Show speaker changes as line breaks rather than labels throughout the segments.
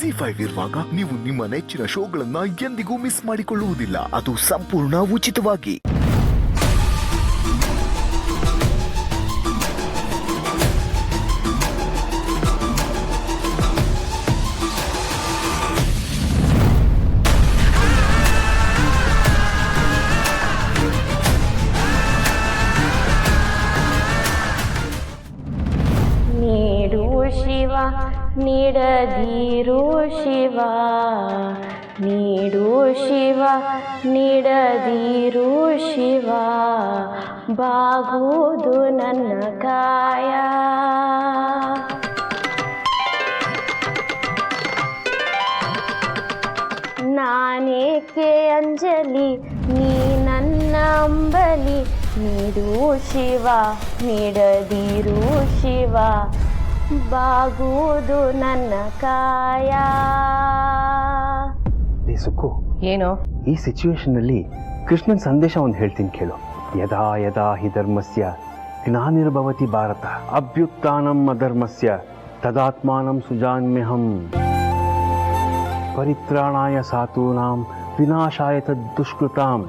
ZEE5 ಇರುವಾಗ ನೀವು ನಿಮ್ಮ ನೆಚ್ಚಿನ ಶೋಗಳನ್ನ ಎಂದಿಗೂ ಮಿಸ್ ಮಾಡಿಕೊಳ್ಳುವುದಿಲ್ಲ. ಅದು ಸಂಪೂರ್ಣ ಉಚಿತವಾಗಿ.
ಶಿವ ನೀಡದಿರು ಶಿವ, ನೀಡು ಶಿವ ನೀಡದಿರು ಶಿವ, ಬಾಗುವುದು ನನ್ನ ಕಾಯ. ನಾನೇಕೆ ಅಂಜಲಿ ನೀ ನನ್ನ ಅಂಬಲಿ, ನೀಡು ಶಿವ ನೀಡದಿರು ಶಿವ, ಬಾಗುವುದು ನನ್ನ ಕಾಯ.
ಸುಕ್ಕು,
ಏನು
ಈ ಸಿಚುವೇಶನ್ ಅಲ್ಲಿ ಕೃಷ್ಣನ್ ಸಂದೇಶ ಒಂದು ಹೇಳ್ತೀನಿ ಕೇಳು. ಯದಾ ಯದಾ ಹಿ ಧರ್ಮಸ್ಯ ಜ್ಞಾನಿರ್ಭವತಿ ಭಾರತ ಅಭ್ಯುತ್ಥಾನಂ ಅಧರ್ಮಸ್ಯ ತದಾತ್ಮಾನಂ ಸುಜಾನ್ಯಹಂ ಪರಿತ್ರಾಣಾಯ ಸಾಧೂನಾಂ ವಿನಾಶಾಯ ತದ್ದುಷ್ಕೃತಾಂ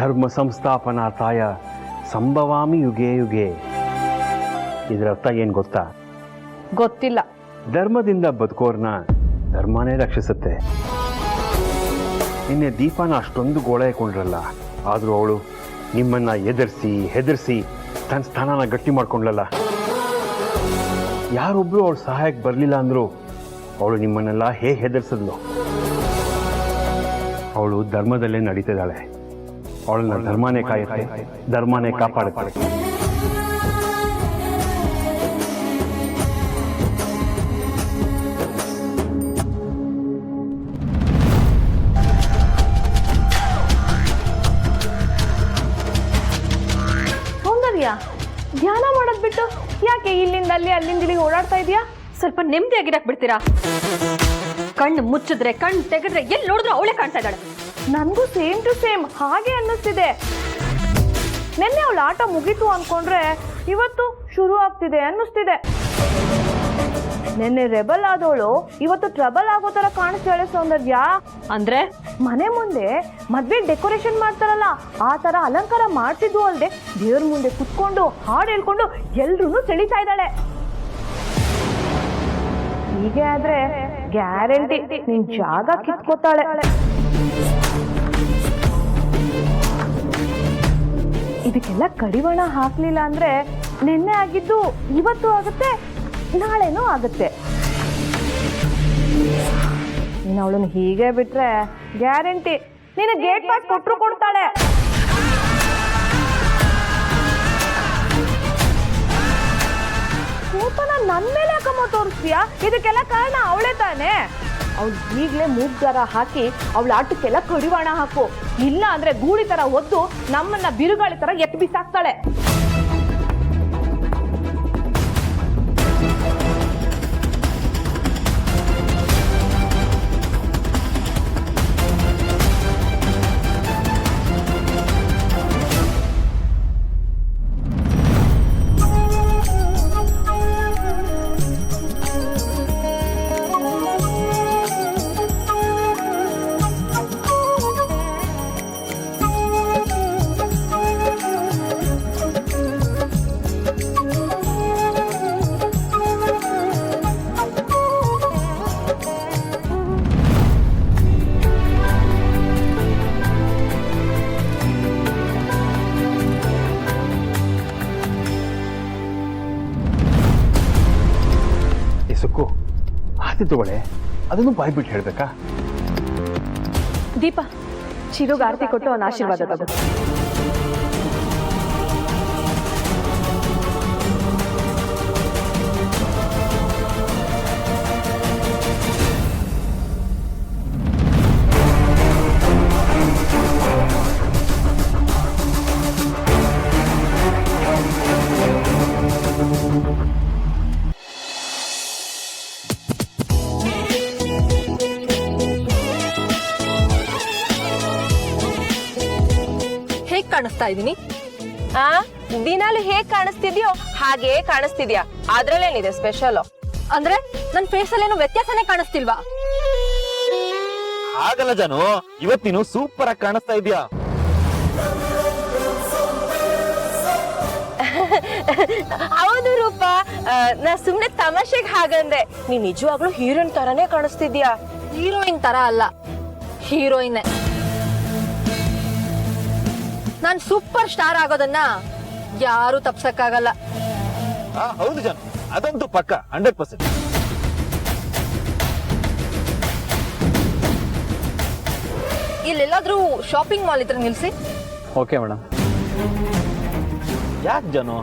ಧರ್ಮ ಸಂಸ್ಥಾಪನಾರ್ಥಾಯ ಸಂಭವಾಮಿ ಯುಗೆ ಯುಗೆ. ಇದರ ಅರ್ಥ ಏನು ಗೊತ್ತಾ?
ಗೊತ್ತಿಲ್ಲ.
ಧರ್ಮದಿಂದ ಬದುಕೋರ್ನ ಧರ್ಮನೇ ರಕ್ಷಿಸುತ್ತೆ. ನಿನ್ನೆ ದೀಪನ ಅಷ್ಟೊಂದು ಗೋಳಾಯ್ಕೊಂಡ್ರಲ್ಲ, ಆದರೂ ಅವಳು ನಿಮ್ಮನ್ನ ಹೆದರ್ಸಿ ತನ್ನ ಸ್ಥಾನನ ಗಟ್ಟಿ ಮಾಡ್ಕೊಂಡ್ಲಲ್ಲ. ಯಾರೊಬ್ರು ಅವಳು ಸಹಾಯಕ್ಕೆ ಬರಲಿಲ್ಲ ಅಂದ್ರು ಅವಳು ನಿಮ್ಮನ್ನೆಲ್ಲ ಹೇಗೆ ಹೆದರ್ಸಿದ್ಲು. ಅವಳು ಧರ್ಮದಲ್ಲೇ ನಡೀತಿದ್ದಾಳೆ. ಅವಳನ್ನ ಧರ್ಮನೇ ಕಾಯುತ್ತೆ, ಧರ್ಮನೇ ಕಾಪಾಡುತ್ತೆ.
ಧ್ಯಾನ ಮಾಡೋದ್ ಬಿಟ್ಟು ಯಾಕೆ ಇಲ್ಲಿಂದ ಅಲ್ಲಿ ಅಲ್ಲಿಂದ ಇಲ್ಲಿಗೆ ಓಡಾಡ್ತಾ ಇದೀಯಾ? ಸ್ವಲ್ಪ ನೆಮ್ಮದಿಯಾಗಿರಕ್ ಬಿಡ್ತೀರಾ? ಕಣ್ಣು ಮುಚ್ಚಿದ್ರೆ ಕಣ್ಣು ತೆಗೆದ್ರೆ ಎಲ್ಲಿ ನೋಡಿದ್ರು ಅವಳೇ ಕಾಣ್ತಾ ಇದ್ದಾಳೆ.
ನನಗೂ ಸೇಮ್ ಟು ಸೇಮ್ ಹಾಗೆ ಅನ್ನಿಸ್ತಿದೆ. ನಿನ್ನೆ ಅವಳ ಆಟ ಮುಗೀತು ಅನ್ಕೊಂಡ್ರೆ ಇವತ್ತು ಶುರು ಆಗ್ತಿದೆ ಅನ್ನಿಸ್ತಿದೆ. ನಿನ್ನೆ ರೆಬಲ್ ಆದವಳು ಇವತ್ತು ಟ್ರಬಲ್ ಆಗೋ ತರ ಕಾಣಿಸ್ತಾಳೆ ಸೌಂದರ್ಯ.
ಅಂದ್ರೆ
ಮನೆ ಮುಂದೆ ಮದ್ವೆ ಡೆಕೋರೇಷನ್ ಮಾಡ್ತಾರಲ್ಲ ಆ ತರ ಅಲಂಕಾರ ಮಾಡ್ತಿದ್ವು ಅಲ್ದೆ ದೇವ್ರ ಮುಂದೆ ಕುತ್ಕೊಂಡು ಹಾಡು ಹೇಳ್ಕೊಂಡು ಎಲ್ರೂ ಸೆಳಿತಾ ಇದ್ದಾಳೆ. ಹೀಗೆ ಆದ್ರೆ ಗ್ಯಾರಂಟಿ ನಿನ್ ಜಾಗ ಕಿತ್ಕೋತಾಳೆ. ಇದಕ್ಕೆಲ್ಲ ಕಡಿವಾಣ ಹಾಕ್ಲಿಲ್ಲ ಅಂದ್ರೆ ನಿನ್ನೆ ಆಗಿದ್ದು ಇವತ್ತು ಆಗುತ್ತೆ, ನಾಳೆನೂ ಆಗುತ್ತೆ. ನೀನು ಅವಳನ್ನು ಹೀಗೆ ಬಿಟ್ರೆ ಗ್ಯಾರಂಟಿ ನೀನು ಗೇಟ್ ಪಾಸ್ ಕೊಟ್ಟರು ಕೊಡ್ತಾಳೆ. ಕೋಪನ ನನ್ನ ಮೇಲೆ ಯಾಕಮ್ಮ ತೋರಿಸ್ತೀಯಾ? ಇದಕ್ಕೆಲ್ಲ ಕಾರಣ ಅವಳೇ ತಾನೆ. ಅವಳು ಈಗಲೇ ಮೂಗ್ದಾರ ಹಾಕಿ ಅವಳ ಆಟಕ್ಕೆಲ್ಲ ಕಡಿವಾಣ ಹಾಕು. ಇಲ್ಲ ಅಂದ್ರೆ ಗೂಳಿ ತರ ಒದ್ದು ನಮ್ಮನ್ನ ಬಿರುಗಾಳಿ ತರ ಎತ್ತು ಬಿಸಾಕ್ತಾಳೆ.
ಸುಕ್ಕು, ಆಸ್ತಿ ತಗೊಳ್ಳೆ, ಅದನ್ನು ಬಾಯ್ಬಿಟ್ಟು ಹೇಳ್ಬೇಕಾ?
ದೀಪ ಚಿರುಗ್ ಆರತಿ ಕೊಟ್ಟು ಅವನ ಆಶೀರ್ವಾದ ತಗೋ.
ಕಾಣಿಸ್ತಾ ಇದೀನಿ?
ದಿನಾಲು ಹೇಗ್ ಕಾಣಿಸ್ತಿದ್ಯೋ ಹಾಗೇ ಕಾಣಿಸ್ತಿದ್ಯಾ. ಅದ್ರಲ್ಲೇನಿದೆ ಸ್ಪೆಷಲ್?
ಅಂದ್ರೆ ನನ್ ಫೇಸ್ ಅಲ್ಲಿ ಏನು ವ್ಯತ್ಯಾಸನೇ ಕಾಣಿಸ್ತಿಲ್ವಾ?
ಆಗಲ್ಲ ಜಾನು, ಇವತ್ ನೀನು ಸೂಪರ್ ಆಗಿ ಕಾಣಿಸ್ತಾ ಇದೀಯಾ.
ಹೌದು ರೂಪ, ನಾ ಸುಮ್ನೆ ತಮಾಷೆಗೆ ಹಾಗಂದೆ. ನೀ ನಿಜವಾಗ್ಲೂ ಹೀರೋಯಿನ್ ತರಾನೇ ಕಾಣಿಸ್ತಿದ್ಯಾ.
ಹೀರೋಯಿನ್ ತರ ಅಲ್ಲ, ಹೀರೋಯಿನ್. ನಾನ್ ಸೂಪರ್ ಸ್ಟಾರ್ ಆಗೋದನ್ನ ಯಾರು ತಪ್ಸಕ್ಕಾಗಲ್ಲ.
ಹೌದು ಜಾನು, ಅದಂತೂ ಪಕ್ಕ 100%.
ಇಲ್ಲೆಲ್ಲಾದ್ರೂ ಶಾಪಿಂಗ್ ಮಾಲ್ ಇದ್ರೆ ನಿಲ್ಸಿ.
Okay madam.
ಯಾಕೆ ಜಾನು?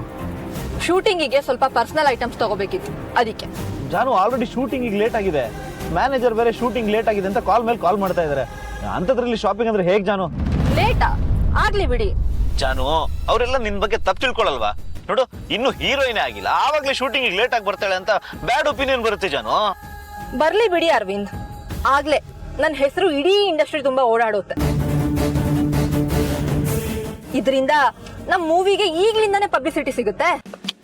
ಶೂಟಿಂಗಿಗೆ ಸ್ವಲ್ಪ ಪರ್ಸನಲ್ ಐಟಮ್ಸ್ ತಗೋಬೇಕಿತ್ತು, ಅದಕ್ಕೆ.
ಜಾನು, ಆಲ್ರೆಡಿ ಶೂಟಿಂಗ್ ಲೇಟ್ ಆಗಿದೆ. ಮ್ಯಾನೇಜರ್ ಬೇರೆ ಶೂಟಿಂಗ್ ಲೇಟ್ ಆಗಿದೆ ಅಂತ ಕಾಲ್ ಮೇಲೆ ಕಾಲ್ ಮಾಡ್ತಾ ಇದಾರೆ. ಅಂತದ್ರಲ್ಲಿ ಶಾಪಿಂಗ್ ಅಂದ್ರೆ ಹೇಗ್ ಜಾನು?
ಲೇಟಾ ಆಗ್ಲಿ ಬಿಡಿ.
ಜಾನು, ಅವರೆಲ್ಲ ನಿನ್ ಬಗ್ಗೆ ತಪ್ಪು ತಿಳ್ಕೊಳಲ್ವಾ? ನೋಡು, ಇನ್ನು ಹೀರೋಯಿನ್ ಆಗಿಲ್ಲ, ಆವಾಗ್ಲೇ ಶೂಟಿಂಗ್ ಲೇಟ್ ಆಗಿ ಬರ್ತಾಳೆ ಅಂತ ಬ್ಯಾಡ್ ಒಪಿನಿಯನ್ ಬರುತ್ತೆ ಜಾನು.
ಬರ್ಲಿ ಬಿಡಿ ಅರವಿಂದ್, ಆಗ್ಲೇ ನನ್ನ ಹೆಸರು ಇಡೀ ಇಂಡಸ್ಟ್ರಿ ತುಂಬಾ ಓಡಾಡುತ್ತೆ. ಇದರಿಂದ ನಮ್ ಮೂವಿಗೆ ಈಗ್ಲಿಂದಾನೇ ಪಬ್ಲಿಸಿಟಿ ಸಿಗುತ್ತೆ.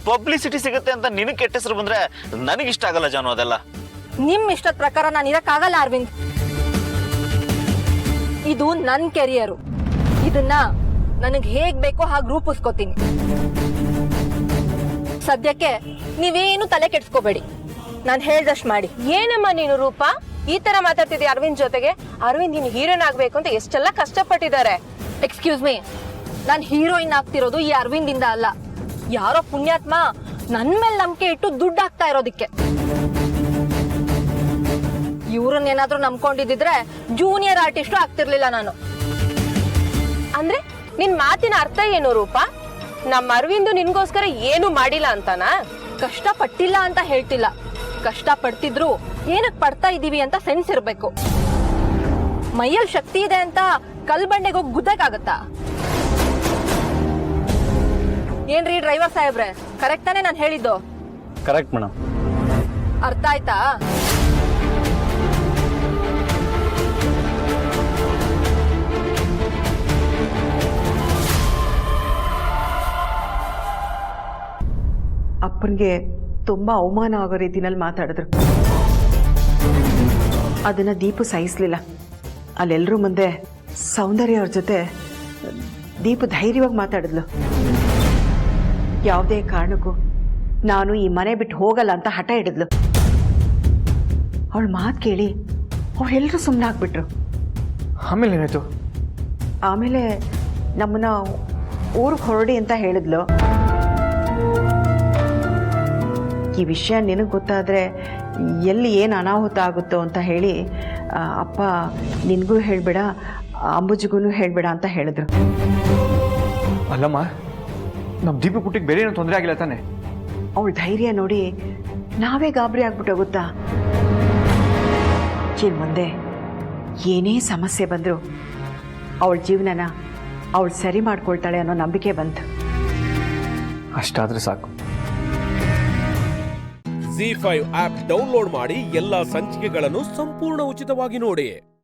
ಪಬ್ಲಿಸಿಟಿ ಸಿಗುತ್ತೆ ಅಂತ ನಿನಗೆ ಕೆಟ್ಟ ಹೆಸರು ಬಂದ್ರೆ ನನಗಿಷ್ಟ ಆಗಲ್ಲ ಜಾನು. ಅದೆಲ್ಲ
ನಿಮ್ ಇಷ್ಟದ ಪ್ರಕಾರ ನಾನು ಇರಕ್ಕಾಗಲ್ಲ ಅರವಿಂದ್. ಇದು ನನ್ ಕೆರಿಯರು. ಇದನ್ನ ನನಗ್ ಹೇಗ್ ಬೇಕೋ ಹಾಗೆ ರೂಪಿಸ್ಕೋತೀನಿ. ಸದ್ಯಕ್ಕೆ ನೀವೇನು ತಲೆ ಕೆಡ್ಸ್ಕೋಬೇಡಿ, ನಾನ್ ಹೇಳ್ದಷ್ಟು ಮಾಡಿ.
ಏನಮ್ಮ ನೀನು ರೂಪ ಈ ತರ ಮಾತಾಡ್ತಿದ್ಯಾ ಅರವಿಂದ್ ಜೊತೆಗೆ? ಅರವಿಂದ್ ನೀನು ಹೀರೋಯಿನ್ ಆಗ್ಬೇಕು ಅಂತ ಎಷ್ಟೆಲ್ಲ ಕಷ್ಟಪಟ್ಟಿದ್ದಾರೆ.
ಎಕ್ಸ್ಕ್ಯೂಸ್ ಮೀ, ನಾನ್ ಹೀರೋಯಿನ್ ಆಗ್ತಿರೋದು ಈ ಅರವಿಂದ್ ಇಂದ ಅಲ್ಲ. ಯಾರೋ ಪುಣ್ಯಾತ್ಮ ನನ್ ಮೇಲೆ ನಂಬಿಕೆ ಇಟ್ಟು ದುಡ್ಡು ಹಾಕ್ತಾ ಇರೋದಿಕ್ಕೆ. ಇವ್ರನ್ನೇನಾದ್ರೂ ನಂಬ್ಕೊಂಡಿದ್ರೆ ಜೂನಿಯರ್ ಆರ್ಟಿಸ್ಟ್ ಆಗ್ತಿರ್ಲಿಲ್ಲ ನಾನು.
ಅಂದ್ರೆ ನಿನ್ ಮಾತಿನ ಅರ್ಥ ಏನು ರೂಪ? ನಮ್ಮ ಅರವಿಂದ್ ನಿನ್ಗೋಸ್ಕರ ಏನು ಮಾಡಿಲ್ಲ ಅಂತನಾ?
ಕಷ್ಟ ಪಟ್ಟಿಲ್ಲ ಅಂತ ಹೇಳ್ತಿಲ್ಲ, ಕಷ್ಟ ಪಡ್ತಿದ್ರು ಏನಕ್ ಪಡ್ತಾ ಇದೀವಿ ಅಂತ ಸೆನ್ಸ್ ಇರ್ಬೇಕು. ಮೈಯಲ್ಲಿ ಶಕ್ತಿ ಇದೆ ಅಂತ ಕಲ್ಬಂಡೆಗೆ ಹೋಗಿ ಗುದ್ದಕ್ಕಾಗತ್ತಾ? ಏನ್ರಿ ಡ್ರೈವರ್ ಸಾಹೇಬ್ರೆ, ಕರೆಕ್ಟ್ ತಾನೇ ನಾನು ಹೇಳಿದ್ದು?
Correct madam.
ಅರ್ಥ ಆಯ್ತಾ?
ಅಪ್ಪನಿಗೆ ತುಂಬಾ ಅವಮಾನ ಆಗೋ ರೀತಿನಲ್ಲಿ ಮಾತಾಡಿದ್ರು. ಅದನ್ನ ದೀಪು ಸಹಿಸ್ಲಿಲ್ಲ. ಅಲ್ಲೆಲ್ಲರೂ ಮುಂದೆ ಸೌಂದರ್ಯ ಅವ್ರ ಜೊತೆ ದೀಪು ಧೈರ್ಯವಾಗಿ ಮಾತಾಡಿದ್ಲು. ಯಾವುದೇ ಕಾರಣಕ್ಕೂ ನಾನು ಈ ಮನೆ ಬಿಟ್ಟು ಹೋಗಲ್ಲ ಅಂತ ಹಠ ಹಿಡಿದ್ಲು. ಅವಳ ಮಾತು ಕೇಳಿ ಅವರೆಲ್ಲರೂ ಸುಮ್ಮನೆ ಆಗ್ಬಿಟ್ರು.
ಆಮೇಲೆ ಏನಾಯ್ತು?
ಆಮೇಲೆ ನಮ್ಮನ್ನ ಊರಿಗೆ ಹೊರಡಿ ಅಂತ ಹೇಳಿದ್ಲು. ಈ ವಿಷಯ ನಿನಗೆ ಗೊತ್ತಾದರೆ ಎಲ್ಲಿ ಏನು ಅನಾಹುತ ಆಗುತ್ತೋ ಅಂತ ಹೇಳಿ ಅಪ್ಪ ನಿನಗೂ ಹೇಳಬೇಡ, ಅಂಬುಜಿಗೂ ಹೇಳಬೇಡ ಅಂತ ಹೇಳಿದ್ರು.
ಅಲ್ಲಮ್ಮ, ನಮ್ಮ ದೀಪ ಪುಟ್ಟಿಗೆ ಬೇರೆ ಏನೋ ತೊಂದರೆ ಆಗಿಲ್ಲ ತಾನೆ?
ಅವಳ ಧೈರ್ಯ ನೋಡಿ ನಾವೇ ಗಾಬರಿ ಆಗ್ಬಿಟ್ಟು ಗೊತ್ತಾ. ಇನ್ನು ಮುಂದೆ ಏನೇ ಸಮಸ್ಯೆ ಬಂದರೂ ಅವಳ ಜೀವನನ ಅವಳು ಸರಿ ಮಾಡ್ಕೊಳ್ತಾಳೆ ಅನ್ನೋ ನಂಬಿಕೆ ಬಂತು.
ಅಷ್ಟಾದ್ರೆ ಸಾಕು.
ZEE5 ಆಪ್ ಡೌನ್ಲೋಡ್ ಮಾಡಿ ಎಲ್ಲಾ ಸಂಚಿಕೆಗಳನ್ನು ಸಂಪೂರ್ಣ ಉಚಿತವಾಗಿ ನೋಡಿ.